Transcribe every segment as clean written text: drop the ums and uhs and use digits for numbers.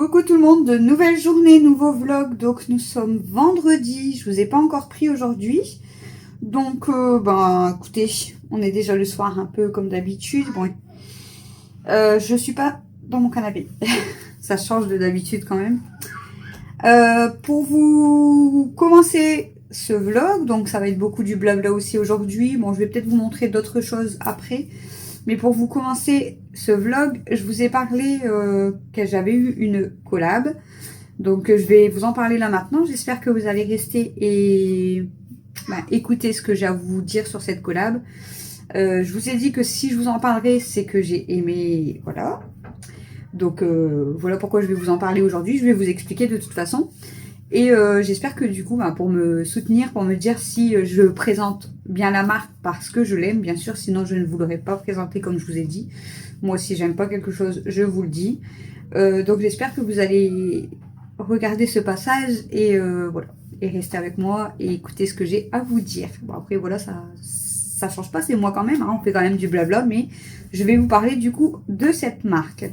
Coucou tout le monde, de nouvelle journée, nouveau vlog. Donc nous sommes vendredi, je vous ai pas encore pris aujourd'hui. Donc écoutez, on est déjà le soir un peu comme d'habitude. Bon, je suis pas dans mon canapé, ça change de d'habitude quand même. Pour vous commencer ce vlog, donc ça va être beaucoup du blabla aussi aujourd'hui. Bon, je vais peut-être vous montrer d'autres choses après. Mais pour vous commencer ce vlog, je vous ai parlé que j'avais eu une collab. Donc je vais vous en parler là maintenant. J'espère que vous allez rester et écouter ce que j'ai à vous dire sur cette collab. Je vous ai dit que si je vous en parlerai, c'est que j'ai aimé, voilà. Donc voilà pourquoi je vais vous en parler aujourd'hui. Je vais vous expliquer de toute façon. Et j'espère que du coup, pour me soutenir, pour me dire si je présente bien la marque parce que je l'aime, bien sûr, sinon je ne vous l'aurais pas présenté comme je vous ai dit. Moi, si j'aime pas quelque chose, je vous le dis. Donc j'espère que vous allez regarder ce passage et voilà, et rester avec moi et écouter ce que j'ai à vous dire. Bon après voilà, ça change pas, c'est moi quand même, hein, on fait quand même du blabla, mais je vais vous parler du coup de cette marque.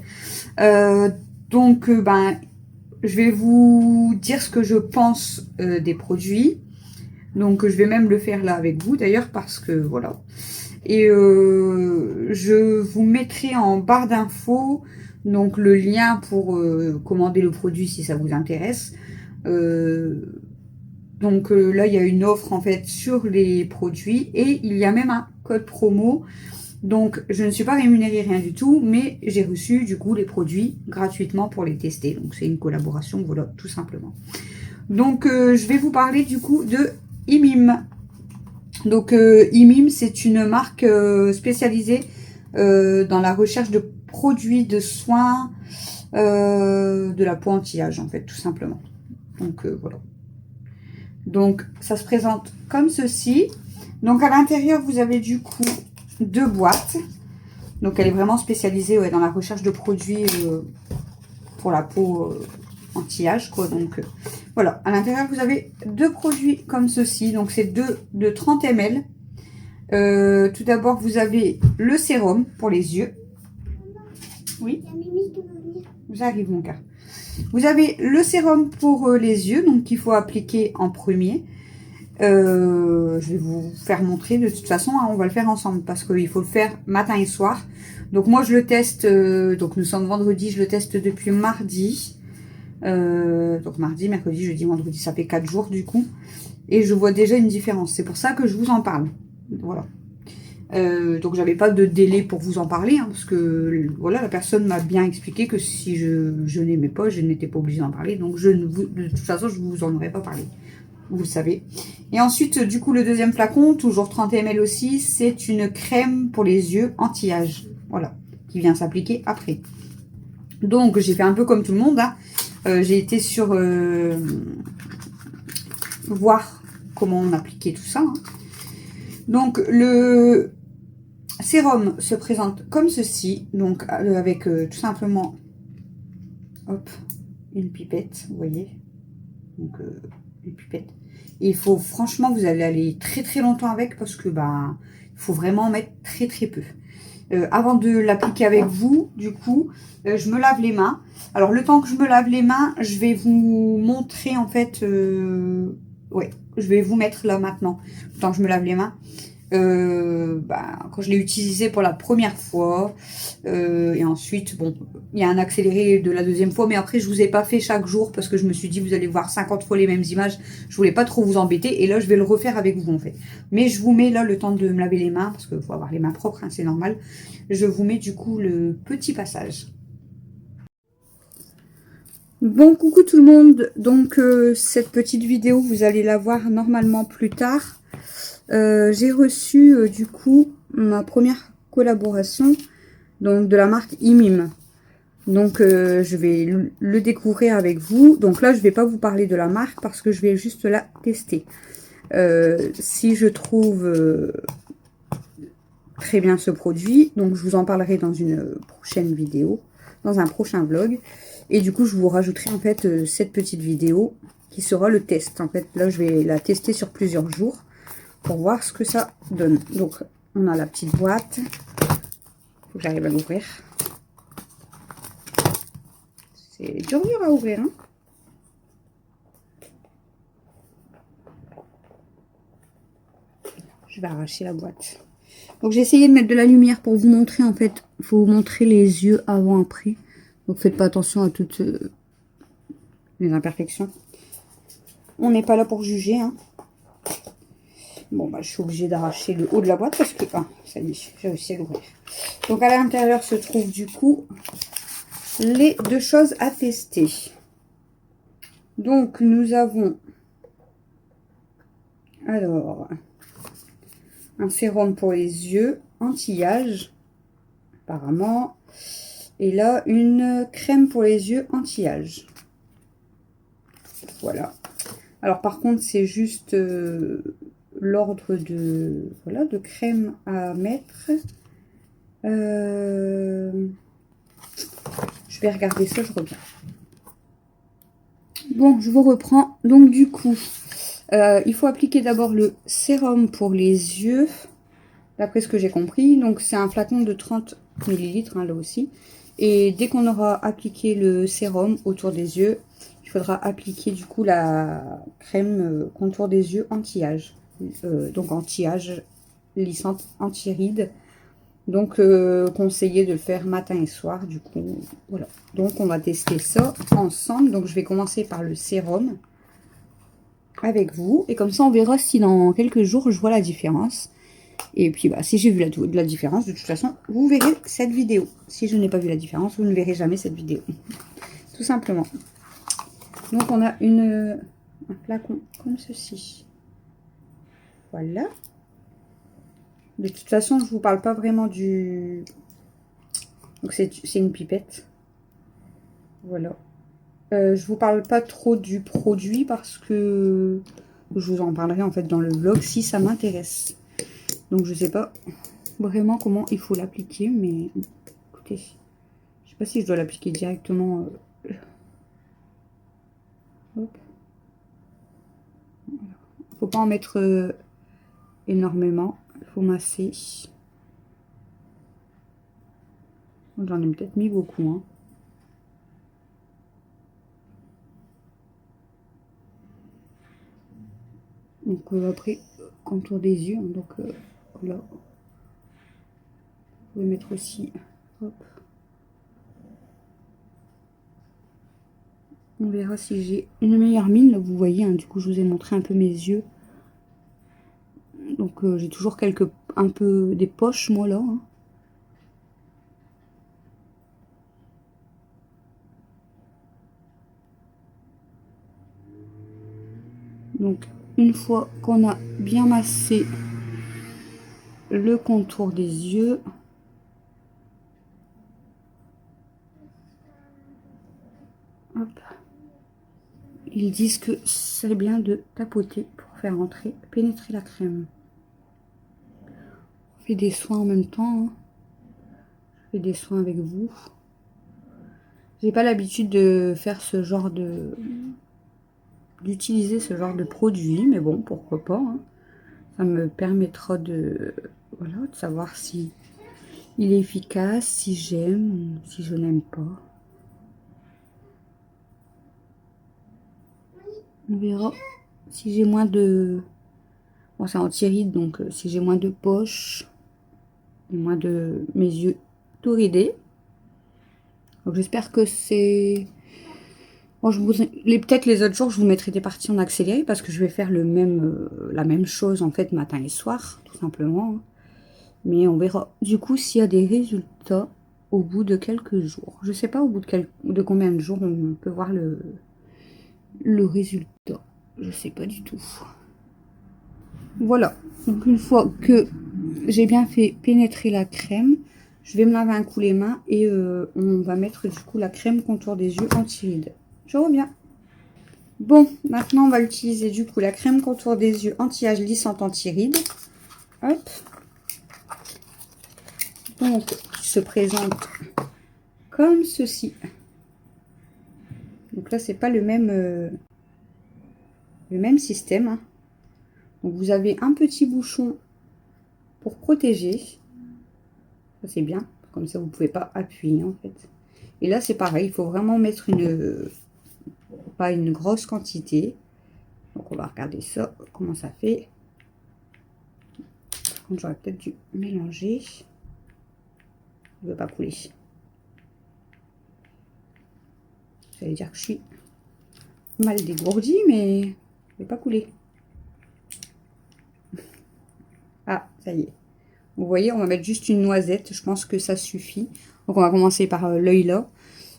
Je vais vous dire ce que je pense des produits. Donc, je vais même le faire là avec vous d'ailleurs parce que voilà. Et je vous mettrai en barre d'infos donc le lien pour commander le produit si ça vous intéresse. Là, il y a une offre en fait sur les produits et il y a même un code promo. Donc, je ne suis pas rémunérée, rien du tout, mais j'ai reçu, du coup, les produits gratuitement pour les tester. Donc, c'est une collaboration, voilà, tout simplement. Donc, je vais vous parler, du coup, de Imim. Donc, Imim, c'est une marque spécialisée dans la recherche de produits de soins de la peau anti-âge, en fait, tout simplement. Donc, voilà. Donc, ça se présente comme ceci. Donc, à l'intérieur, vous avez, du coup, 2 boîtes. Donc elle est vraiment spécialisée dans la recherche de produits pour la peau anti-âge quoi. Donc voilà, à l'intérieur vous avez 2 produits comme ceci. Donc c'est 2 de 30 ml. Tout d'abord vous avez le sérum pour les yeux. Oui. J'arrive mon cœur. Vous avez le sérum pour les yeux, donc qu'il faut appliquer en premier. Je vais vous faire montrer de toute façon, hein, on va le faire ensemble parce qu'il faut le faire matin et soir. Donc moi je le teste, donc nous sommes vendredi, je le teste depuis mardi. Donc mardi, mercredi, jeudi, vendredi, ça fait 4 jours du coup. Et je vois déjà une différence, c'est pour ça que je vous en parle. Voilà. Donc j'avais pas de délai pour vous en parler, hein, parce que voilà, la personne m'a bien expliqué que si je n'aimais pas, je n'étais pas obligée d'en parler. Donc de toute façon, je vous en aurais pas parlé. Vous le savez. Et ensuite, du coup, le deuxième flacon, toujours 30 ml aussi, c'est une crème pour les yeux anti-âge. Voilà, qui vient s'appliquer après. Donc, j'ai fait un peu comme tout le monde. Hein. J'ai été sur voir comment on appliquait tout ça. Hein. Donc, le sérum se présente comme ceci. Donc, avec tout simplement, hop, une pipette, vous voyez. Donc, une pipette. Et il faut, franchement, vous allez aller très très longtemps avec parce que, il faut vraiment mettre très très peu. Avant de l'appliquer avec vous, du coup, je me lave les mains. Alors, le temps que je me lave les mains, je vais vous montrer, en fait, ouais, je vais vous mettre là maintenant, le temps que je me lave les mains. Quand je l'ai utilisé pour la première fois et ensuite bon, il y a un accéléré de la deuxième fois, mais après je vous ai pas fait chaque jour parce que je me suis dit vous allez voir 50 fois les mêmes images, je voulais pas trop vous embêter et là je vais le refaire avec vous en fait, mais je vous mets là le temps de me laver les mains parce qu'il faut avoir les mains propres, hein, c'est normal. Je vous mets du coup le petit passage. Bon, coucou tout le monde, donc cette petite vidéo vous allez la voir normalement plus tard. J'ai reçu du coup ma première collaboration donc de la marque Imim. Donc je vais le découvrir avec vous. Donc là je vais pas vous parler de la marque parce que je vais juste la tester. Si je trouve très bien ce produit, donc je vous en parlerai dans une prochaine vidéo, dans un prochain vlog. Et du coup je vous rajouterai en fait cette petite vidéo qui sera le test. En fait là je vais la tester sur plusieurs jours pour voir ce que ça donne. Donc on a la petite boîte, faut que j'arrive à l'ouvrir, C'est dur à ouvrir, hein. Je vais arracher la boîte. Donc j'ai essayé de mettre de la lumière pour vous montrer, en fait, il faut vous montrer les yeux avant après. Donc faites pas attention à toutes les imperfections. On n'est pas là pour juger, hein. Bon, bah, je suis obligée d'arracher le haut de la boîte parce que... Ah, ça y est, j'ai réussi à l'ouvrir. Donc à l'intérieur se trouve du coup les deux choses à tester. Donc nous avons... Alors... un sérum pour les yeux, anti-âge, apparemment. Et là, une crème pour les yeux anti-âge. Voilà. Alors par contre, c'est juste l'ordre de, voilà, de crème à mettre. Je vais regarder ça, je reviens. Bon, je vous reprends. Donc du coup, il faut appliquer d'abord le sérum pour les yeux, d'après ce que j'ai compris. Donc c'est un flacon de 30 ml, hein, là aussi. Et dès qu'on aura appliqué le sérum autour des yeux, il faudra appliquer du coup la crème contour des yeux anti-âge. Donc anti-âge, lissante, anti-rides. Donc conseillé de le faire matin et soir, du coup, voilà. Donc on va tester ça ensemble. Donc je vais commencer par le sérum avec vous. Et comme ça on verra si dans quelques jours je vois la différence. Et puis bah, si j'ai vu la différence, de toute façon, vous verrez cette vidéo. Si je n'ai pas vu la différence, vous ne verrez jamais cette vidéo. Tout simplement. Donc on a un flacon comme ceci. Voilà. De toute façon, je ne vous parle pas vraiment du... Donc c'est une pipette. Voilà. Je vous parle pas trop du produit parce que je vous en parlerai en fait dans le vlog si ça m'intéresse. Donc je sais pas vraiment comment il faut l'appliquer, mais écoutez, je sais pas si je dois l'appliquer directement. Hop. Faut pas en mettre énormément, il faut masser. J'en ai peut-être mis beaucoup, hein. Donc après, contour des yeux, hein, donc là, vous pouvez mettre aussi, hop. On verra si j'ai une meilleure mine, là vous voyez, hein, du coup je vous ai montré un peu mes yeux. Donc j'ai toujours un peu des poches moi là, hein. Donc une fois qu'on a bien massé le contour des yeux, hop, ils disent que c'est bien de tapoter pour faire pénétrer la crème. On fait des soins en même temps, hein. Je fais des soins avec vous. J'ai pas l'habitude de faire d'utiliser ce genre de produit, mais bon, pourquoi pas, hein. Ça me permettra voilà, de savoir si il est efficace, si j'aime ou si je n'aime pas. On verra si j'ai moins de... Bon, c'est anti-rides, donc si j'ai moins de poches, et moins de mes yeux tout ridés. Donc j'espère que c'est... Bon, peut-être les autres jours, je vous mettrai des parties en accéléré parce que je vais faire la même chose en fait matin et soir, tout simplement. Mais on verra du coup s'il y a des résultats au bout de quelques jours. Je sais pas au bout de combien de jours on peut voir le résultat. Je sais pas du tout. Voilà. Donc une fois que j'ai bien fait pénétrer la crème, je vais me laver un coup les mains et on va mettre du coup la crème contour des yeux anti-rides. Je reviens. Bon, maintenant on va utiliser du coup la crème contour des yeux anti-âge lissante anti-rides. Hop. Donc, qui se présente comme ceci. Donc là, c'est pas le même système, hein. Donc vous avez un petit bouchon pour protéger. Ça c'est bien, comme ça vous pouvez pas appuyer en fait. Et là, c'est pareil, il faut vraiment mettre pas une grosse quantité. Donc, on va regarder ça, comment ça fait. Par contre, j'aurais peut-être dû mélanger. Il ne veut pas couler. Ça veut dire que je suis mal dégourdie, mais il ne veut pas couler. Ah, ça y est. Vous voyez, on va mettre juste une noisette. Je pense que ça suffit. Donc, on va commencer par l'œil là.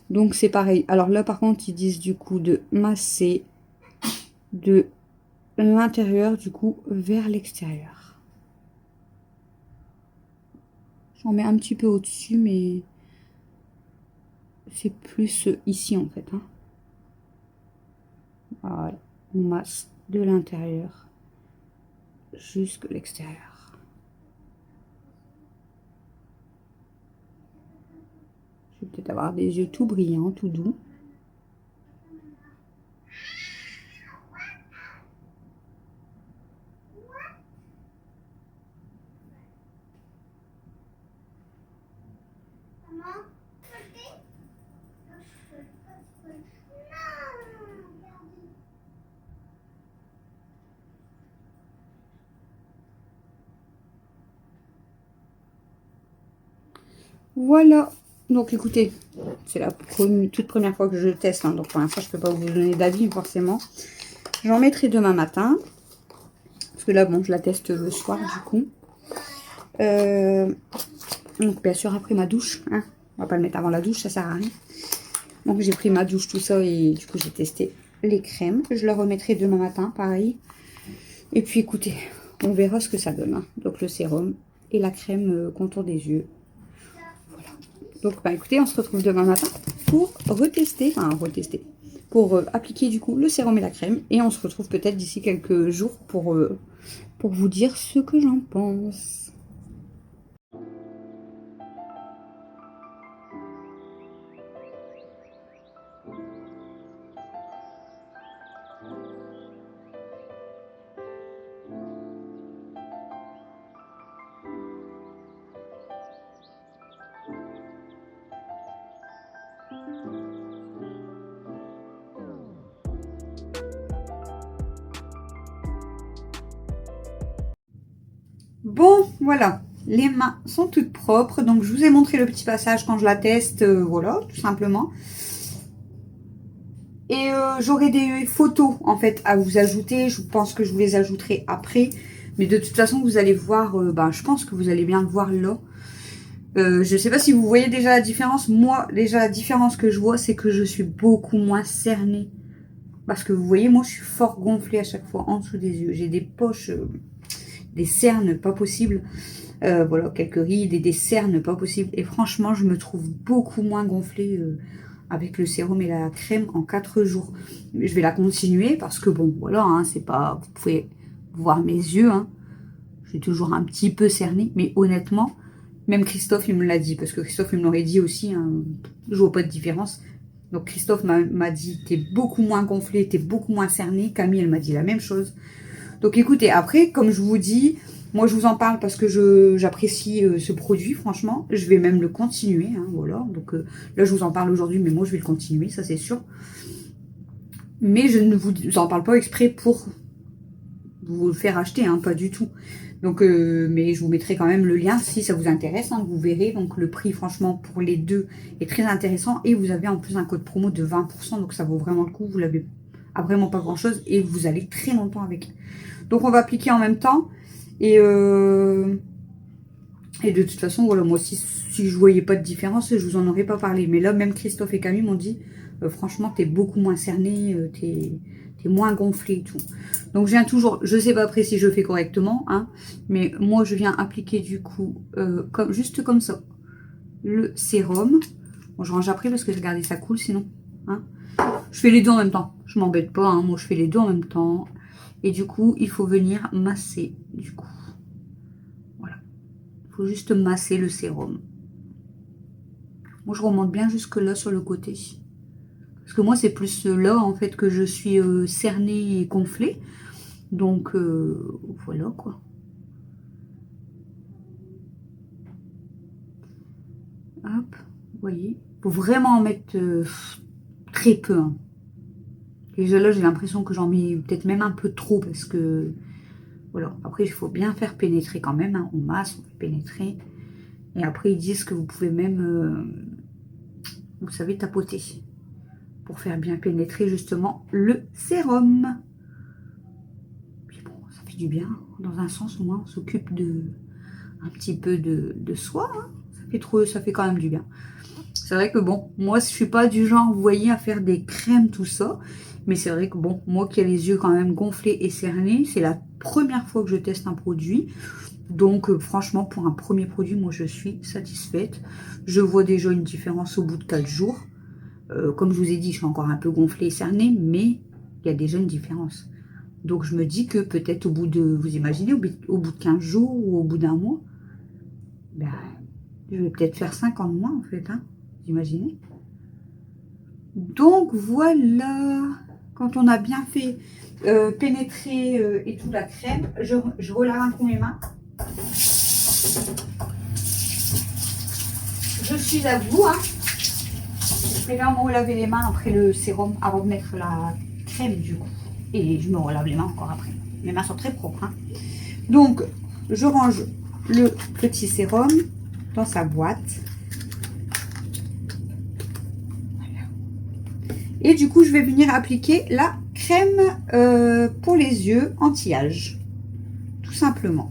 Donc, c'est pareil. Alors là, par contre, ils disent du coup de masser de l'intérieur, du coup, vers l'extérieur. J'en mets un petit peu au-dessus, mais c'est plus ici, en fait. Hein. Voilà. On masse de l'intérieur jusqu'à l'extérieur. Je vais peut-être avoir des yeux tout brillants, tout doux. Voilà. Donc écoutez, c'est la toute première fois que je teste. Hein, donc pour l'instant, je ne peux pas vous donner d'avis forcément. J'en mettrai demain matin. Parce que là, bon, je la teste le soir du coup. Donc bien sûr, après ma douche. Hein, on va pas le mettre avant la douche, ça sert à rien. Donc j'ai pris ma douche, tout ça. Et du coup, j'ai testé les crèmes. Je la remettrai demain matin, pareil. Et puis écoutez, on verra ce que ça donne. Hein. Donc le sérum et la crème contour des yeux. Voilà. Donc bah écoutez, on se retrouve demain matin pour retester, pour appliquer du coup le sérum et la crème. Et on se retrouve peut-être d'ici quelques jours pour vous dire ce que j'en pense. Bon, voilà, les mains sont toutes propres. Donc, je vous ai montré le petit passage quand je la teste. Voilà, tout simplement. Et j'aurai des photos, en fait, à vous ajouter. Je pense que je vous les ajouterai après. Mais de toute façon, vous allez voir, je pense que vous allez bien le voir là. Je ne sais pas si vous voyez déjà la différence. Moi, déjà, la différence que je vois, c'est que je suis beaucoup moins cernée. Parce que vous voyez, moi, je suis fort gonflée à chaque fois en dessous des yeux. J'ai des poches, des cernes pas possibles. Voilà, quelques rides et des cernes pas possibles. Et franchement, je me trouve beaucoup moins gonflée avec le sérum et la crème en 4 jours. Je vais la continuer parce que bon, voilà, hein, c'est pas... Vous pouvez voir mes yeux, hein. Je suis toujours un petit peu cernée. Mais honnêtement, même Christophe, il me l'a dit. Parce que Christophe, il me l'aurait dit aussi. Hein, je vois pas de différence. Donc Christophe m'a dit, t'es beaucoup moins gonflée, t'es beaucoup moins cernée. Camille, elle m'a dit la même chose. Donc écoutez, après, comme je vous dis, moi je vous en parle parce que j'apprécie ce produit, franchement. Je vais même le continuer, hein, voilà. Donc là, je vous en parle aujourd'hui, mais moi je vais le continuer, ça c'est sûr. Mais je ne vous en parle pas exprès pour vous le faire acheter, hein, pas du tout. Donc, mais je vous mettrai quand même le lien si ça vous intéresse, hein, vous verrez. Donc le prix, franchement, pour les deux est très intéressant. Et vous avez en plus un code promo de 20%, donc ça vaut vraiment le coup. Vous l'avez à vraiment pas grand chose et vous allez très longtemps avec. Donc on va appliquer en même temps. Et de toute façon, voilà, moi aussi, si je voyais pas de différence, je vous en aurais pas parlé. Mais là, même Christophe et Camille m'ont dit, franchement, t'es beaucoup moins cerné, t'es moins gonflé et tout. Donc, je viens toujours, je sais pas après si je fais correctement, hein, mais moi, je viens appliquer du coup, juste comme ça, le sérum. Bon, je range après parce que regardez, ça coule sinon. Hein. Je fais les deux en même temps. Je m'embête pas, hein, moi, je fais les deux en même temps. Et du coup, il faut venir masser, du coup. Voilà. Il faut juste masser le sérum. Moi, je remonte bien jusque là sur le côté. Parce que moi, c'est plus là, en fait, que je suis cernée et gonflée. Donc, voilà, quoi. Hop, vous voyez. faut vraiment en mettre très peu. Hein. Et là, j'ai l'impression que j'en mets peut-être même un peu trop parce que, voilà. Après, il faut bien faire pénétrer quand même. Hein. On masse, on fait pénétrer. Et après, ils disent que vous pouvez même, vous savez, tapoter pour faire bien pénétrer justement le sérum. Puis bon, ça fait du bien. Dans un sens, au moins, on s'occupe de un petit peu de soi. Hein. Ça fait quand même du bien. C'est vrai que bon, moi, je suis pas du genre, vous voyez, à faire des crèmes, tout ça. Mais c'est vrai que bon, moi qui ai les yeux quand même gonflés et cernés, c'est la première fois que je teste un produit. Donc franchement, pour un premier produit, moi je suis satisfaite. Je vois déjà une différence au bout de 4 jours. Comme je vous ai dit, je suis encore un peu gonflée et cernée, mais il y a déjà une différence. Donc je me dis que peut-être au bout de, vous imaginez, au bout de 15 jours ou au bout d'un mois, ben, je vais peut-être faire 5 ans de moins en fait, hein, vous imaginez. Donc voilà, quand on a bien fait pénétrer et tout la crème, je relave un coup mes mains. Je suis à vous, hein. Je préfère me relaver les mains après le sérum avant de mettre la crème du coup. Et je me relave les mains encore après. Mes mains sont très propres. Hein. Donc, je range le petit sérum dans sa boîte. Voilà. Et du coup, je vais venir appliquer la crème pour les yeux anti-âge. Tout simplement.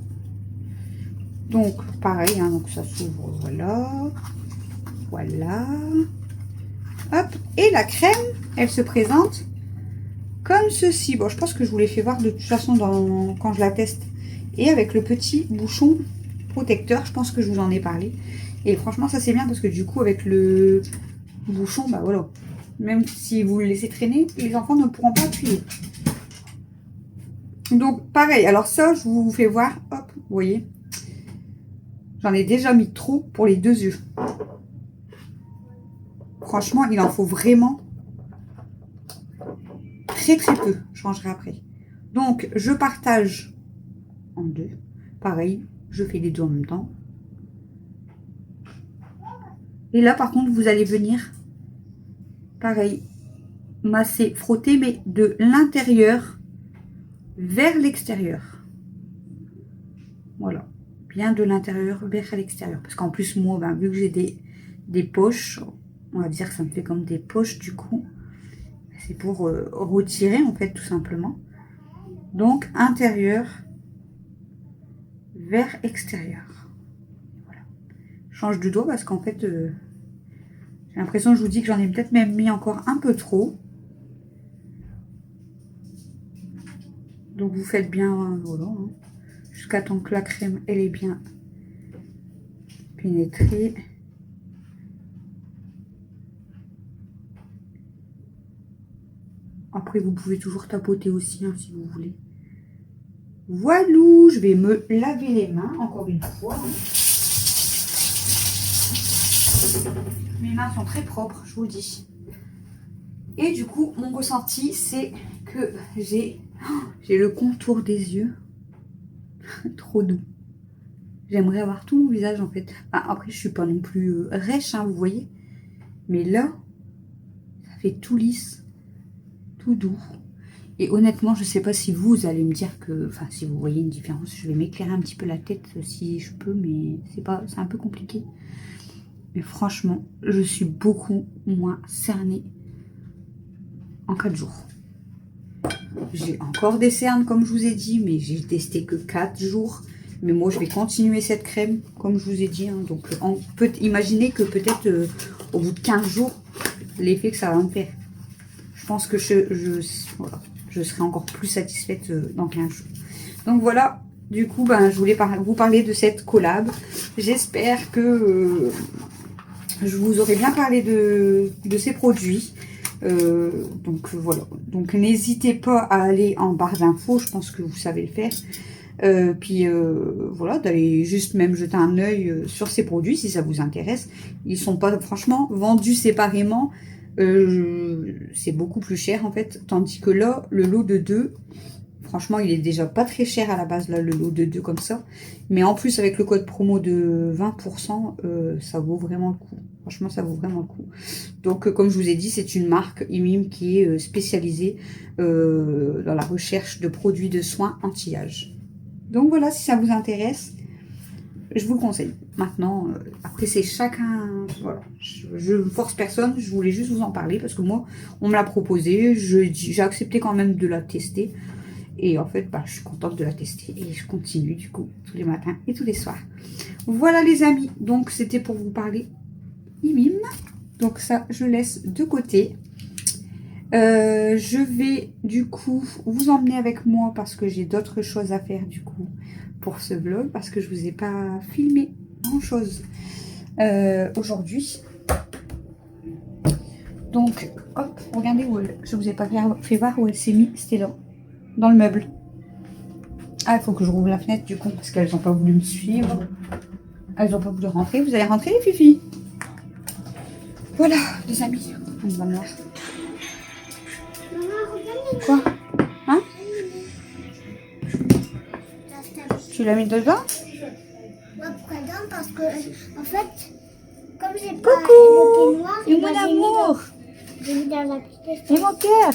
Donc, pareil, hein, donc ça s'ouvre, voilà. Voilà. Hop. Et la crème, elle se présente comme ceci. Bon, je pense que je vous l'ai fait voir de toute façon quand je la teste. Et avec le petit bouchon protecteur, je pense que je vous en ai parlé. Et franchement, ça c'est bien parce que du coup, avec le bouchon, bah voilà. Même si vous le laissez traîner, les enfants ne pourront pas appuyer. Donc, pareil. Alors ça, je vous fais voir. Hop, vous voyez. J'en ai déjà mis trop pour les 2 yeux. Franchement, il en faut vraiment très très peu. Je changerai après. Donc, je partage en 2. Pareil, je fais les 2 en même temps. Et là, par contre, vous allez venir, pareil, masser, frotter, mais de l'intérieur vers l'extérieur. Voilà. Bien de l'intérieur vers l'extérieur. Parce qu'en plus, moi, ben, vu que j'ai des poches, on va dire que ça me fait comme des poches du coup. C'est pour retirer, en fait, tout simplement. Donc, intérieur vers extérieur. Voilà. Je change de doigt parce qu'en fait, j'ai l'impression, je vous dis que j'en ai peut-être même mis encore un peu trop. Donc, vous faites bien, voilà, hein, jusqu'à temps que la crème, elle est bien pénétrée. Après, vous pouvez toujours tapoter aussi, hein, si vous voulez. Voilà, je vais me laver les mains, encore une fois. Mes mains sont très propres, je vous le dis. Et du coup, mon ressenti, c'est que j'ai le contour des yeux trop doux. J'aimerais avoir tout mon visage, en fait. Enfin, après, je suis pas non plus rêche, hein, vous voyez. Mais là, ça fait tout lisse, tout doux. Et honnêtement, je sais pas si vous allez me dire que... Enfin, si vous voyez une différence, je vais m'éclairer un petit peu la tête si je peux, mais c'est un peu compliqué. Mais franchement, je suis beaucoup moins cernée en 4 jours. J'ai encore des cernes, comme je vous ai dit, mais j'ai testé que 4 jours. Mais moi, je vais continuer cette crème, comme je vous ai dit. Hein. Donc, on peut imaginer que peut-être au bout de 15 jours, l'effet que ça va me faire. Je pense que voilà, je serai encore plus satisfaite dans 15 jours. Donc voilà, du coup, ben, je voulais vous parler de cette collab. J'espère que je vous aurai bien parlé de ces produits. Donc voilà, donc n'hésitez pas à aller en barre d'infos, je pense que vous savez le faire. Puis voilà, d'aller juste même jeter un œil sur ces produits si ça vous intéresse. Ils sont pas franchement vendus séparément. C'est beaucoup plus cher en fait, tandis que là, le lot de 2, Franchement, il est déjà pas très cher à la base, là, le lot de 2 comme ça. Mais en plus, avec le code promo de 20%, ça vaut vraiment le coup. Franchement, ça vaut vraiment le coup. Donc, comme je vous ai dit, c'est une marque IMIM qui est spécialisée dans la recherche de produits de soins anti-âge. Donc voilà, si ça vous intéresse, je vous le conseille. Maintenant, après c'est chacun, voilà, je ne force personne, je voulais juste vous en parler parce que moi, on me l'a proposé, j'ai accepté quand même de la tester. Et en fait, bah, je suis contente de la tester et je continue du coup tous les matins et tous les soirs. Voilà les amis, donc c'était pour vous parler IMIM. Donc ça, je laisse de côté. Je vais du coup vous emmener avec moi parce que j'ai d'autres choses à faire du coup pour ce vlog parce que je vous ai pas filmé grand chose aujourd'hui. Donc hop, regardez où je vous ai pas fait voir où elle s'est mise, c'était là, dans le meuble. Ah, il faut que je rouvre la fenêtre du coup parce qu'elles n'ont pas voulu me suivre. Elles n'ont pas voulu rentrer. Vous allez rentrer les filles? Voilà les amis, on va noir. Quoi? Hein? Tu l'as mis dedans? Ouais, pourquoi dedans? Parce que, en fait, comme j'ai pas Coucou! le pied noir, Et mon amour! j'ai mis dans la petite. Et mon cœur!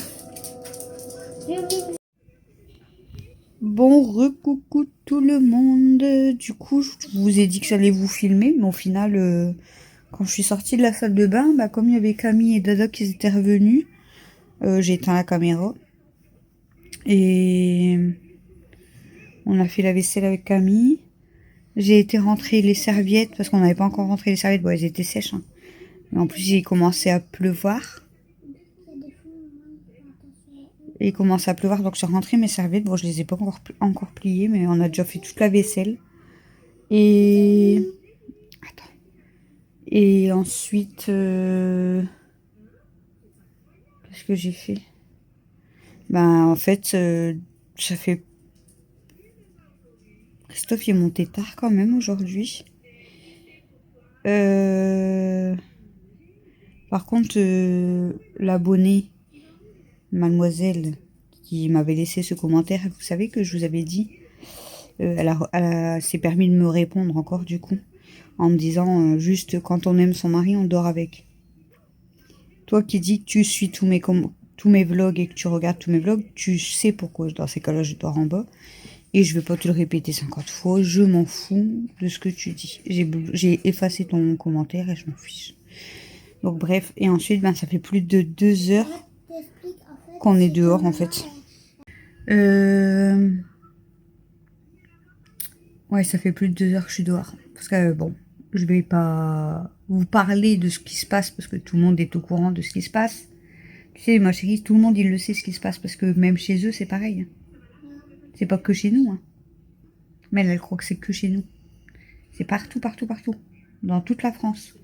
Bon, recoucou tout le monde. Du coup, je vous ai dit que j'allais vous filmer, mais au final, quand je suis sortie de la salle de bain, bah, comme il y avait Camille et Dada qui étaient revenus, j'ai éteint la caméra. Et on a fait la vaisselle avec Camille. J'ai été rentrer les serviettes, parce qu'on n'avait pas encore rentré les serviettes, bon, elles étaient sèches. Hein. Mais en plus, il commençait à pleuvoir. Et il commençait à pleuvoir, donc j'ai rentré mes serviettes. Bon, je les ai pas encore pliées, mais on a déjà fait toute la vaisselle. Et... Attends. Et ensuite... Qu'est-ce que j'ai fait? Ben, en fait, ça fait... Christophe il est monté tard quand même aujourd'hui. Par contre, l'abonné, mademoiselle, qui m'avait laissé ce commentaire, vous savez que je vous avais dit, elle s'est permis de me répondre encore du coup, en me disant juste quand on aime son mari, on dort avec. Toi qui dis que tu suis tous mes vlogs et que tu regardes tous mes vlogs, tu sais pourquoi dans ces cas-là je dors en bas. Et je vais pas te le répéter 50 fois, je m'en fous de ce que tu dis. J'ai effacé ton commentaire et je m'en fiche. Donc bref, et ensuite, ben, ça fait plus de 2 heures qu'on est dehors en fait. Ouais, ça fait plus de 2 heures que je suis dehors. Parce que bon, je vais pas vous parler de ce qui se passe parce que tout le monde est au courant de ce qui se passe. Tu sais, ma chérie, tout le monde il le sait ce qui se passe parce que même chez eux c'est pareil. C'est pas que chez nous. Hein. Mais elle croit que c'est que chez nous. C'est partout, partout, partout. Dans toute la France.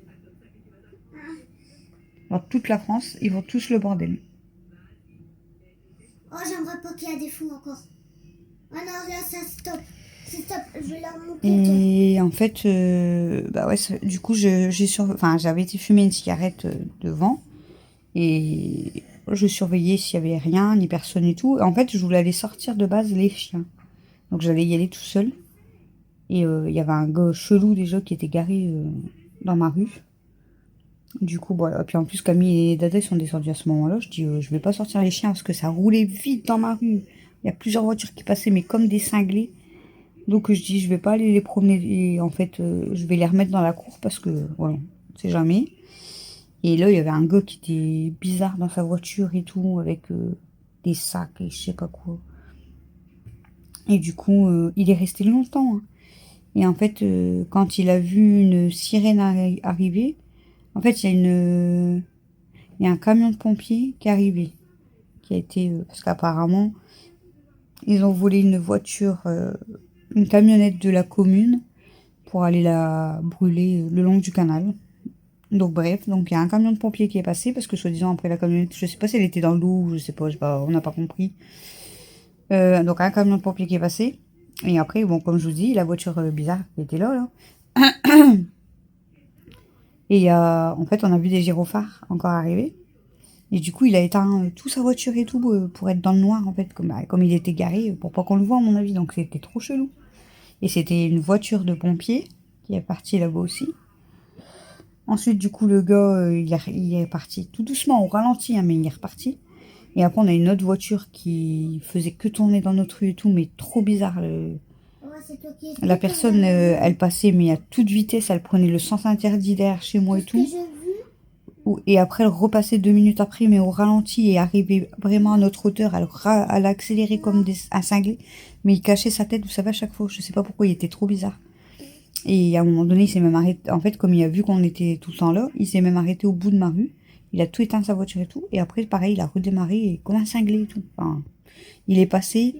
Dans toute la France, ils vont tous le bordel. Oh, j'aimerais pas qu'il y ait des fous encore. Ah non, là, ça stop. Stop, je vais la monter. Et en fait, bah ouais, du coup, j'avais été fumer une cigarette devant. Et je surveillais s'il y avait rien, ni personne et tout. Et en fait, je voulais aller sortir de base les chiens. Donc j'allais y aller tout seul. Et il y avait un gars chelou déjà qui était garé dans ma rue. Du coup, voilà. Puis en plus, Camille et Dada sont descendus à ce moment-là. Je dis, je vais pas sortir les chiens parce que ça roulait vite dans ma rue. Il y a plusieurs voitures qui passaient, mais comme des cinglés. Donc je dis, je vais pas aller les promener. Et en fait, je vais les remettre dans la cour parce que, voilà, on sait jamais. Et là, il y avait un gars qui était bizarre dans sa voiture et tout, avec des sacs et je sais pas quoi. Et du coup, il est resté longtemps. Hein. Et en fait, quand il a vu une sirène arriver, en fait, il y a un camion de pompiers qui est arrivé. Qui a été, parce qu'apparemment, ils ont volé une voiture, une camionnette de la commune pour aller la brûler le long du canal. Donc bref, donc il y a un camion de pompiers qui est passé parce que soi-disant après la camionnette, je sais pas si elle était dans l'eau, je sais pas, on n'a pas compris. Donc un camion de pompiers qui est passé et après bon comme je vous dis la voiture bizarre qui était là. Et en fait on a vu des gyrophares encore arriver Et du coup, il a éteint toute sa voiture et tout pour être dans le noir, en fait, comme il était garé, pour pas qu'on le voit, à mon avis. Donc, c'était trop chelou. Et c'était une voiture de pompier qui est partie là-bas aussi. Ensuite, du coup, le gars, il est parti tout doucement, au ralenti, hein, mais il est reparti. Et après, on a une autre voiture qui faisait que tourner dans notre rue et tout, mais trop bizarre. Ouais, c'est toi qui La explique, personne, elle passait, mais à toute vitesse, elle prenait le sens interdit derrière chez moi et ce que tout. j'ai vu. Et après, elle repassait 2 minutes après, mais au ralenti, et arrivait vraiment à notre hauteur. Elle accélérait comme un cinglé, mais il cachait sa tête, vous savez, à chaque fois. Je sais pas pourquoi, il était trop bizarre. Et à un moment donné, il s'est même arrêté. En fait, comme il a vu qu'on était tout le temps là, il s'est même arrêté au bout de ma rue. Il a tout éteint sa voiture et tout. Et après, pareil, il a redémarré et comme un cinglé et tout. Enfin, il est passé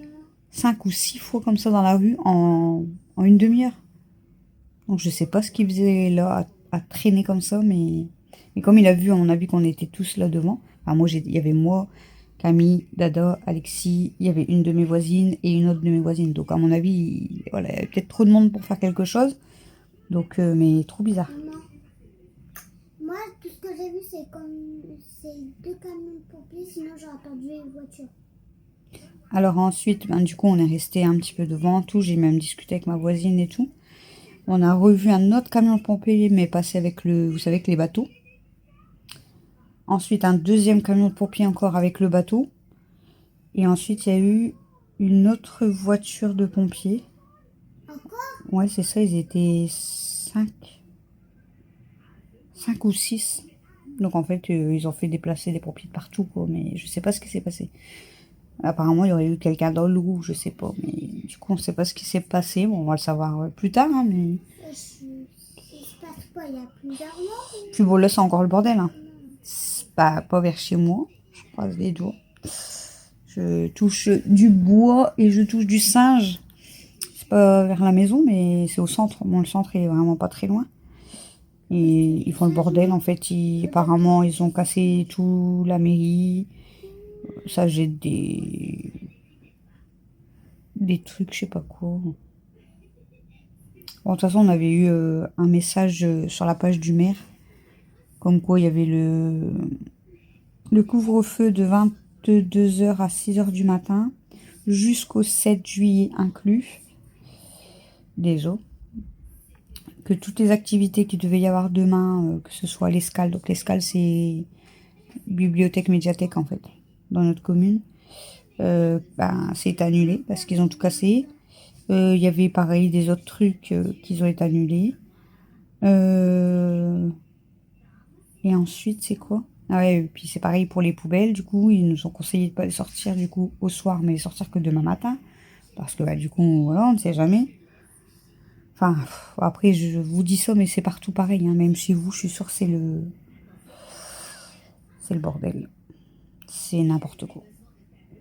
5 ou 6 fois comme ça dans la rue en une demi-heure. Donc je sais pas ce qu'il faisait là à traîner comme ça, mais comme il a vu, on a vu qu'on était tous là devant. Enfin, moi, il y avait moi, Camille, Dada, Alexis, il y avait une de mes voisines et une autre de mes voisines. Donc à mon avis, voilà, il y avait peut-être trop de monde pour faire quelque chose. Donc, mais trop bizarre. Maman, moi, tout ce que j'ai vu, c'est 2 camions de pompiers, sinon j'aurais entendu une voiture. Alors ensuite, ben, du coup, on est resté un petit peu devant, tout. J'ai même discuté avec ma voisine et tout. On a revu un autre camion de pompiers, mais passé avec vous savez, avec les bateaux. Ensuite, un deuxième camion de pompiers encore avec le bateau. Et ensuite, il y a eu une autre voiture de pompiers. Encore? Ouais, c'est ça, ils étaient 5. 5 ou 6. Donc en fait, ils ont fait déplacer des pompiers de partout, quoi. Mais je sais pas ce qui s'est passé. Apparemment, il y aurait eu quelqu'un dans le loup, je sais pas. Mais du coup, on sait pas ce qui s'est passé. Bon, on va le savoir plus tard, hein, mais... Il se passe quoi? Il y a plusieurs morts? Puis bon, là, c'est encore le bordel, hein. C'est pas vers chez moi. Je croise les doigts. Je touche du bois et je touche du singe. C'est pas vers la maison, mais c'est au centre. Bon, le centre est vraiment pas très loin. Et ils font le bordel, en fait. Apparemment, ils ont cassé tout la mairie. Ça jette des trucs, je sais pas quoi. Bon, de toute façon, on avait eu un message sur la page du maire. Comme quoi, il y avait le couvre-feu de 22 h à 6 h du matin. Jusqu'au 7 juillet inclus. Déjà. Que toutes les activités qu'il devait y avoir demain, que ce soit l'escale. Donc l'escale, c'est bibliothèque, médiathèque, en fait, dans notre commune. Ben, c'est annulé parce qu'ils ont tout cassé. Il y avait pareil des autres trucs qui ont été annulés. Et ensuite, c'est quoi? Ah ouais, et puis c'est pareil pour les poubelles. Du coup, ils nous ont conseillé de pas les sortir du coup au soir, mais les sortir que demain matin. Parce que bah, du coup, voilà, on ne sait jamais. Enfin, après, je vous dis ça, mais c'est partout pareil. Hein. Même chez vous, je suis sûre, c'est le bordel. C'est n'importe quoi.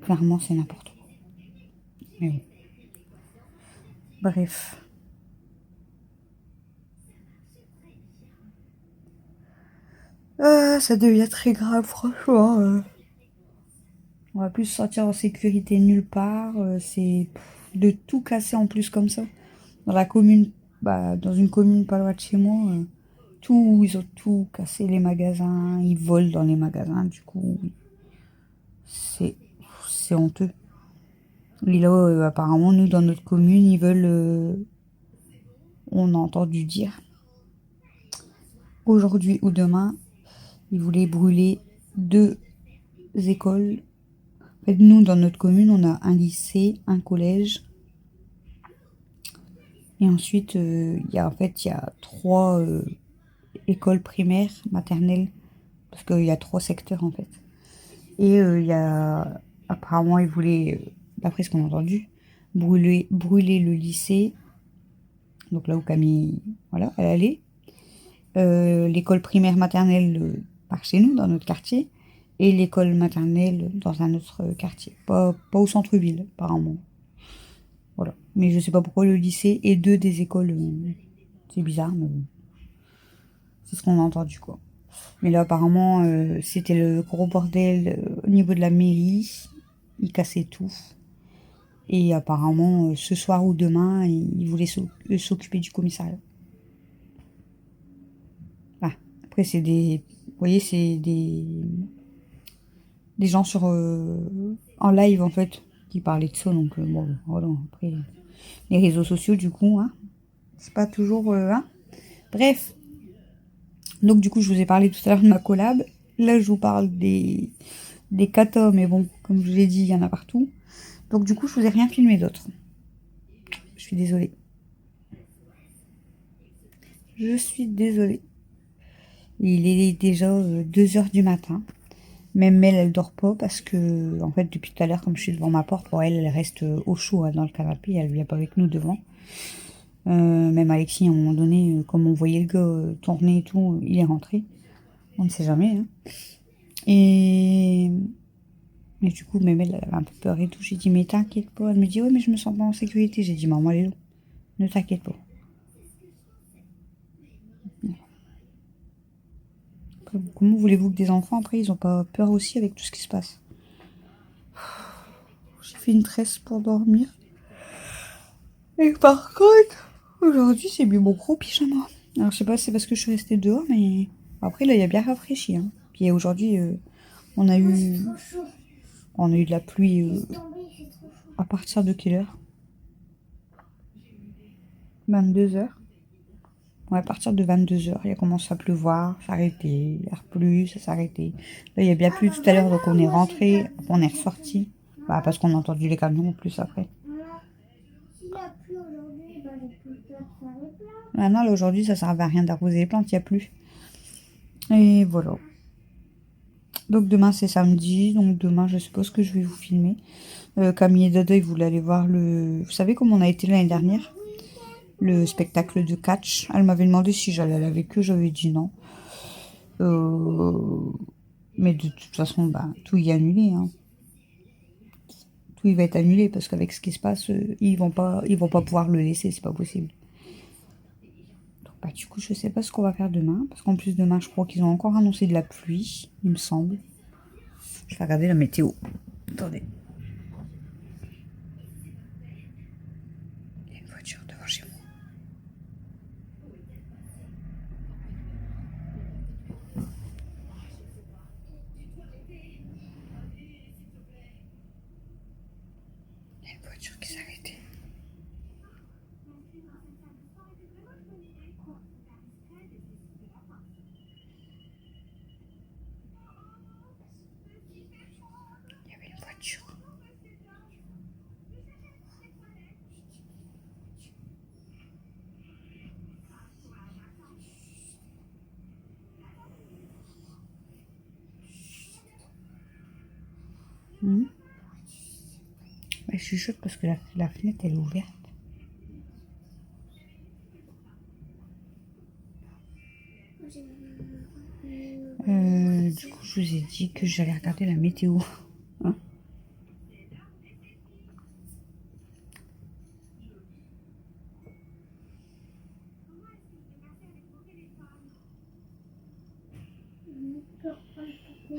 Clairement, c'est n'importe quoi. Mais bon. Bref. Ça devient très grave, franchement. On va plus se sentir en sécurité nulle part. C'est de tout casser en plus comme ça. Dans la commune, bah, dans une commune pas loin de chez moi, ils ont tout cassé les magasins. Ils volent dans les magasins. Du coup, c'est c'est honteux. Et là, apparemment, nous, dans notre commune, ils veulent... on a entendu dire, aujourd'hui ou demain, ils voulaient brûler 2 écoles. En fait, nous, dans notre commune, on a un lycée, un collège. Et ensuite, il y a 3 écoles primaires, maternelles. Parce qu'il y a 3 secteurs, en fait. Et apparemment, ils voulaient, d'après ce qu'on a entendu, brûler le lycée. Donc là où Camille, voilà, elle allait. L'école primaire maternelle par chez nous, dans notre quartier, et l'école maternelle dans un autre quartier. Pas au centre-ville, apparemment. Voilà. Mais je sais pas pourquoi le lycée et 2 des écoles. C'est bizarre, mais bon. C'est ce qu'on a entendu, quoi. Mais là, apparemment, c'était le gros bordel au niveau de la mairie. Ils cassaient tout. Et apparemment, ce soir ou demain, ils voulaient s'occuper du commissariat. Ah, après, c'est des... Vous voyez, c'est des... des gens en live en fait qui parlaient de ça. Donc bon, voilà, après les réseaux sociaux du coup, hein, c'est pas toujours... hein. Bref, donc du coup je vous ai parlé tout à l'heure de ma collab. Là je vous parle des katas, mais bon, comme je vous l'ai dit, il y en a partout. Donc du coup je vous ai rien filmé d'autre. Je suis désolée. Je suis désolée. Il est déjà 2 h du matin. Même elle dort pas parce que, en fait, depuis tout à l'heure, comme je suis devant ma porte, pour elle, elle reste au chaud hein, dans le canapé. Elle vient pas avec nous devant. Même Alexis, à un moment donné, comme on voyait le gars tourner et tout, il est rentré. On ne sait jamais. Hein. Et... du coup, même elle avait un peu peur et tout. J'ai dit, mais t'inquiète pas. Elle me dit, ouais, mais je me sens pas en sécurité. J'ai dit, maman, elle est là. Ne t'inquiète pas. Comment voulez-vous que des enfants, après, ils ont pas peur aussi avec tout ce qui se passe? J'ai fait une tresse pour dormir. Et par contre, aujourd'hui, c'est mis mon gros pyjama. Alors, je sais pas si c'est parce que je suis restée dehors, mais après, là, il y a bien rafraîchi. Hein. Puis aujourd'hui, on a eu... on a eu de la pluie à partir de quelle heure? 22 h. Ouais, à partir de 22 h, il a commencé à pleuvoir, s'arrêter, il a replu, ça s'arrêtait. Là, il y a bien plu tout à l'heure, donc on est rentré, on est ressorti. Bah, parce qu'on a entendu les camions en plus après. Maintenant, là, aujourd'hui, ça servait à rien d'arroser les plantes, il n'y a plus. Et voilà. Donc demain, c'est samedi, donc demain, je suppose que je vais vous filmer. Camille et Dodo, ils voulaient aller voir le... Vous savez comment on a été l'année dernière? Le spectacle de catch. Elle m'avait demandé si j'allais aller avec eux, j'avais dit non. Mais de toute façon, bah, tout y est annulé. Hein. Tout y va être annulé parce qu'avec ce qui se passe, ils vont pas pouvoir le laisser, c'est pas possible. Donc, bah, du coup, je sais pas ce qu'on va faire demain. Parce qu'en plus, demain, je crois qu'ils ont encore annoncé de la pluie, il me semble. Je vais regarder la météo. Attendez. Il y a une voiture devant chez moi. Il y a une voiture qui s'est arrêtée. Il y avait une voiture. Bah, je suis chaude parce que la fenêtre elle est ouverte. Du coup, je vous ai dit que j'allais regarder la météo. Hein.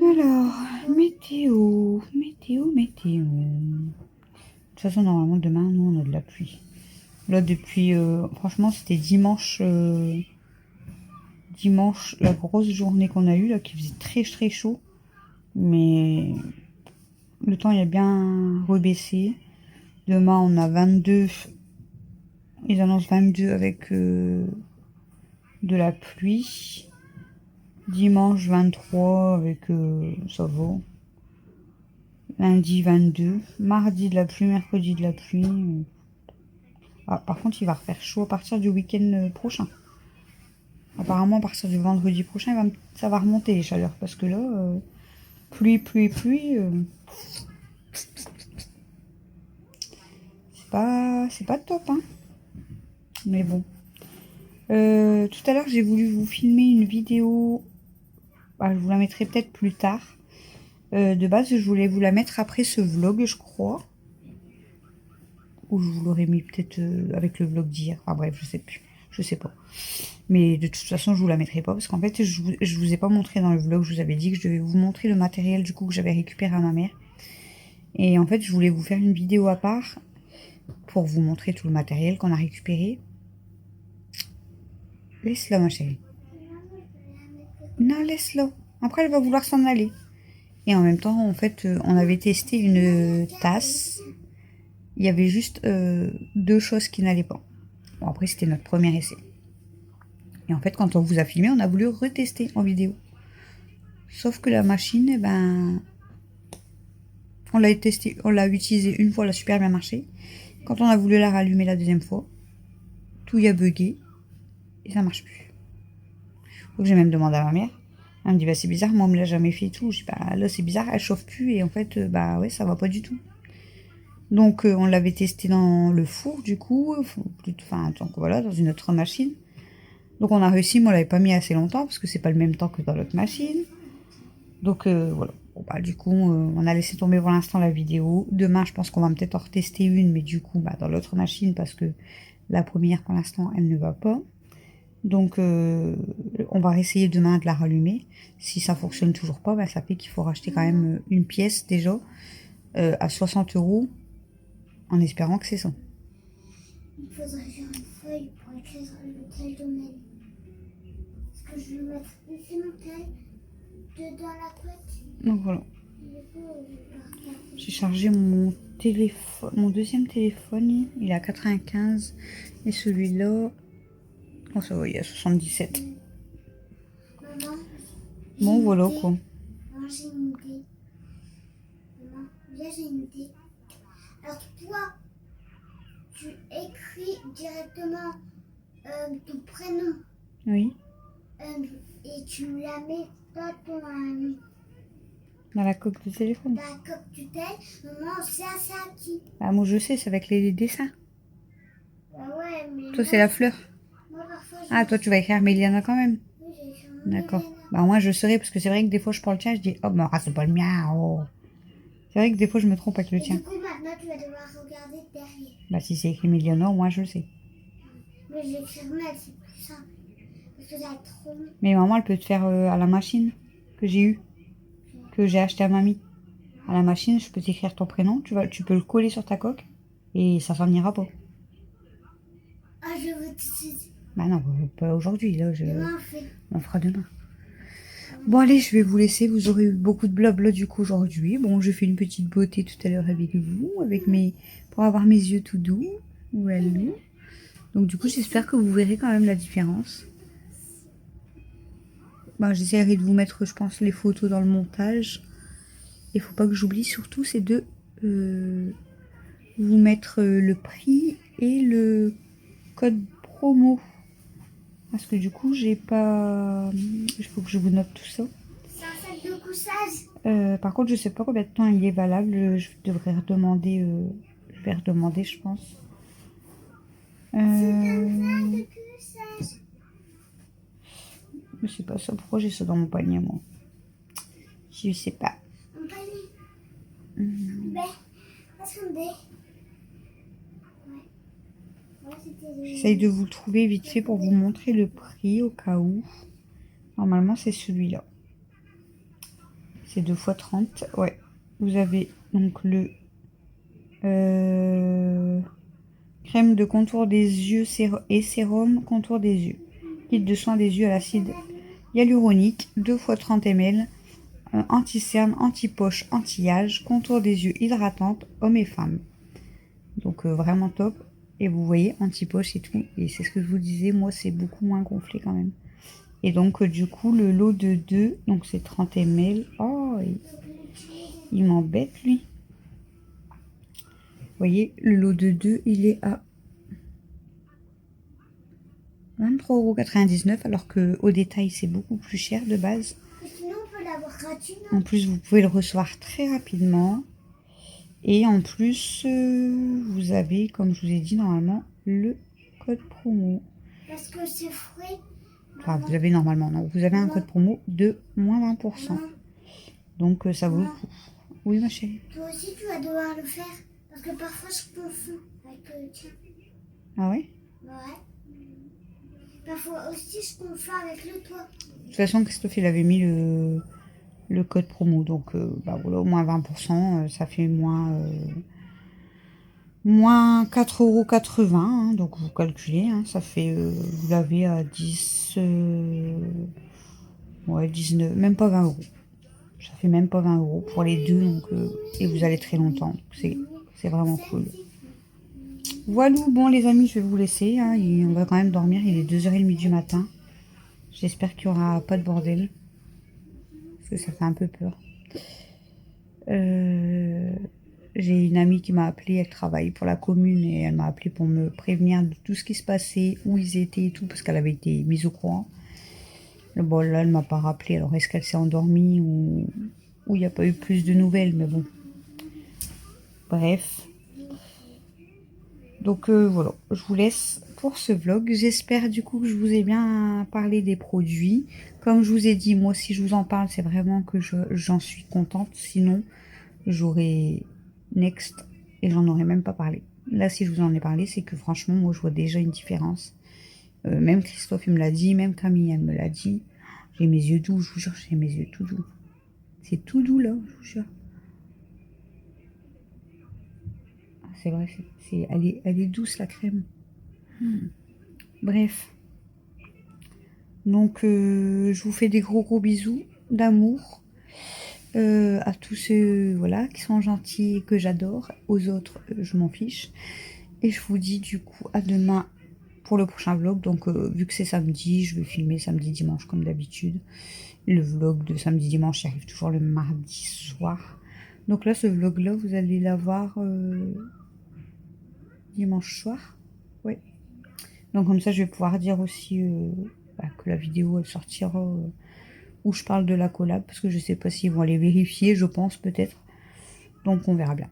Alors, météo. De toute façon, normalement, demain, nous, on a de la pluie. Là, depuis... franchement, c'était dimanche... dimanche, la grosse journée qu'on a eue, là, qui faisait très, très chaud. Mais le temps, il a bien rebaissé. Demain, on a 22... Ils annoncent 22 avec de la pluie. Dimanche 23 avec ça va. Lundi 22. Mardi de la pluie, mercredi de la pluie. Ah, par contre, il va refaire chaud à partir du week-end prochain. Apparemment, à partir du vendredi prochain, ça va remonter les chaleurs. Parce que là, pluie. C'est pas top, hein. Mais bon. Tout à l'heure, j'ai voulu vous filmer une vidéo. Bah, je vous la mettrai peut-être plus tard. De base, je voulais vous la mettre après ce vlog, je crois. Ou je vous l'aurais mis peut-être avec le vlog d'hier. Enfin bref, je sais plus. Je sais pas. Mais de toute façon, je vous la mettrai pas. Parce qu'en fait, je vous ai pas montré dans le vlog. Je vous avais dit que je devais vous montrer le matériel du coup que j'avais récupéré à ma mère. Et en fait, je voulais vous faire une vidéo à part. Pour vous montrer tout le matériel qu'on a récupéré. Laisse-la, ma chérie. Non, laisse-la. Après, elle va vouloir s'en aller. Et en même temps, en fait, on avait testé une tasse. Il y avait juste 2 choses qui n'allaient pas. Bon, après, c'était notre premier essai. Et en fait, quand on vous a filmé, on a voulu retester en vidéo. Sauf que la machine, eh ben, on l'a testé, on l'a utilisée une fois, elle a super bien marché. Quand on a voulu la rallumer la deuxième fois, tout y a bugué et ça marche plus. Donc j'ai même demandé à ma mère. Elle me dit bah c'est bizarre, moi on me l'a jamais fait et tout. Je dis bah là c'est bizarre, elle chauffe plus et en fait bah ouais ça va pas du tout. Donc on l'avait testé dans le four du coup, enfin donc voilà dans une autre machine. Donc on a réussi, mais on l'avait pas mis assez longtemps parce que c'est pas le même temps que dans l'autre machine. Donc voilà. Bon, bah, du coup on a laissé tomber pour l'instant la vidéo. Demain je pense qu'on va peut-être en retester une, mais du coup bah, dans l'autre machine parce que la première pour l'instant elle ne va pas. Donc on va essayer demain de la rallumer. Si ça fonctionne toujours pas, bah, ça fait qu'il faut racheter quand même une pièce déjà à 60 € en espérant que c'est ça. Il faudrait faire une feuille pour écrire l'hôtel domaine. Parce que je vais mettre ici l'hôtel dedans la couette. Donc voilà. Du coup, J'ai chargé mon téléphone, mon deuxième téléphone, il est à 95 et celui-là, oh ça va, il est à 77. maman, Bon voilà quoi. maman, j'ai une idée. Maman, viens, j'ai une idée. Alors toi, tu écris directement ton prénom Oui, et tu me la mets dans ton dans la coque de téléphone. dans la coque tutelle. Maman, c'est à qui? Ah moi je sais, c'est avec les dessins. Bah ouais, mais Toi c'est la fleur. moi parfois Ah toi tu vas écrire Méliana quand même. oui, j'ai écrit D'accord. Méliana. Bah moi je saurais parce que c'est vrai que des fois je prends le tien, je dis oh bah c'est pas le mien. Oh. C'est vrai que des fois je me trompe avec le Et tien. du coup, maintenant, tu vas devoir regarder derrière. Bah si c'est écrit Méliana, moi je le sais. Mais je vais écrire Mel, c'est plus simple. Parce que ça va être trop long. Mais maman elle peut te faire à la machine que j'ai eu, que j'ai acheté à mamie. À la machine, je peux t'écrire ton prénom, tu peux le coller sur ta coque et ça s'en ira pas. Ah, je veux tout de suite. Bah non, pas aujourd'hui, là, Demain, on fait. on fera demain. Bon allez, je vais vous laisser, vous aurez eu beaucoup de blabla du coup aujourd'hui. Bon, je fais une petite beauté tout à l'heure avec vous, pour avoir mes yeux tout doux. Voilà. Donc du coup, j'espère que vous verrez quand même la différence. Bah, j'essaierai de vous mettre, je pense, les photos dans le montage. Il faut pas que j'oublie surtout, c'est de vous mettre le prix et le code promo. Parce que du coup, j'ai pas... Il faut que je vous note tout ça. C'est un sac de couchage. Par contre, je sais pas combien de temps il est valable. Je devrais redemander. Je vais redemander, je pense. C'est un sac de couchage. Je sais pas ça. Pourquoi j'ai ça dans mon panier, moi? Je sais pas. Un panier. Ben, attendez. Ouais, c'était. J'essaye de vous le trouver vite fait pour vous montrer le prix au cas où. Normalement, c'est celui-là. C'est 2 x 30. Ouais. Vous avez donc le crème de contour des yeux et sérum contour des yeux. Kit de soins des yeux à l'acide hyaluronique, 2 x 30 ml. Anti-cerne, anti-poche, anti-âge, contour des yeux hydratante, hommes et femmes. Donc vraiment top. Et vous voyez, anti-poche et tout. Et c'est ce que je vous disais, moi c'est beaucoup moins gonflé quand même. Et donc du coup le lot de 2, donc c'est 30 ml. Oh, il m'embête lui. Vous voyez, le lot de 2, il est à 23,99 € alors qu'au détail c'est beaucoup plus cher de base. Sinon, on peut l'avoir gratuit, En plus, vous pouvez le recevoir très rapidement. Et en plus, vous avez, comme je vous ai dit, normalement, le code promo. parce que c'est frais. Enfin, vous avez normalement, non. Vous avez un code promo de moins 20%. Donc, ça vaut le coup. Oui, ma chérie. Toi aussi, tu vas devoir le faire. Parce que parfois, je confonds avec le tien. Ah ouais? Ouais. Parfois aussi, je confonds avec le toi. De toute façon, Christophe, il avait mis le code promo. Donc, bah voilà, au moins 20%, ça fait moins 4,80 €. Hein, donc, vous calculez, hein, ça fait, vous l'avez à 10, ouais, 19, même pas 20 €. Ça fait même pas 20 € pour les deux, donc, et vous allez très longtemps. C'est vraiment cool. Voilà, bon les amis, je vais vous laisser. Hein, on va quand même dormir, il est 2h30 du matin. J'espère qu'il n'y aura pas de bordel. Parce que ça fait un peu peur. J'ai une amie qui m'a appelé, elle travaille pour la commune et elle m'a appelé pour me prévenir de tout ce qui se passait, où ils étaient et tout, parce qu'elle avait été mise au courant. Bon, là, elle m'a pas rappelé, alors est-ce qu'elle s'est endormie ou il n'y a pas eu plus de nouvelles, mais bon. Bref. Donc voilà, je vous laisse pour ce vlog. J'espère du coup que je vous ai bien parlé des produits. Comme je vous ai dit, moi si je vous en parle, c'est vraiment que j'en suis contente. Sinon, j'aurais next et j'en aurais même pas parlé. Là, si je vous en ai parlé, c'est que franchement, moi je vois déjà une différence. Même Christophe, il me l'a dit, même Camille, elle me l'a dit. J'ai mes yeux doux, je vous jure, j'ai mes yeux tout doux. C'est tout doux là, je vous jure. C'est vrai, elle est douce la crème. Bref. Donc, je vous fais des gros bisous d'amour à tous ceux voilà, qui sont gentils et que j'adore. Aux autres, je m'en fiche. Et je vous dis du coup à demain pour le prochain vlog. Donc, vu que c'est samedi, je vais filmer samedi, dimanche comme d'habitude. Le vlog de samedi, dimanche, il arrive toujours le mardi soir. Donc là, ce vlog-là, vous allez l'avoir dimanche soir. Oui. Donc comme ça, je vais pouvoir dire aussi que la vidéo, elle sortira où je parle de la collab. Parce que je sais pas s'ils vont aller vérifier, je pense peut-être. Donc on verra bien.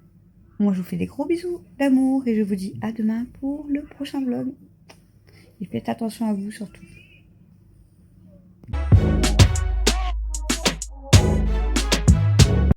Moi, je vous fais des gros bisous d'amour et je vous dis à demain pour le prochain vlog. Et faites attention à vous surtout.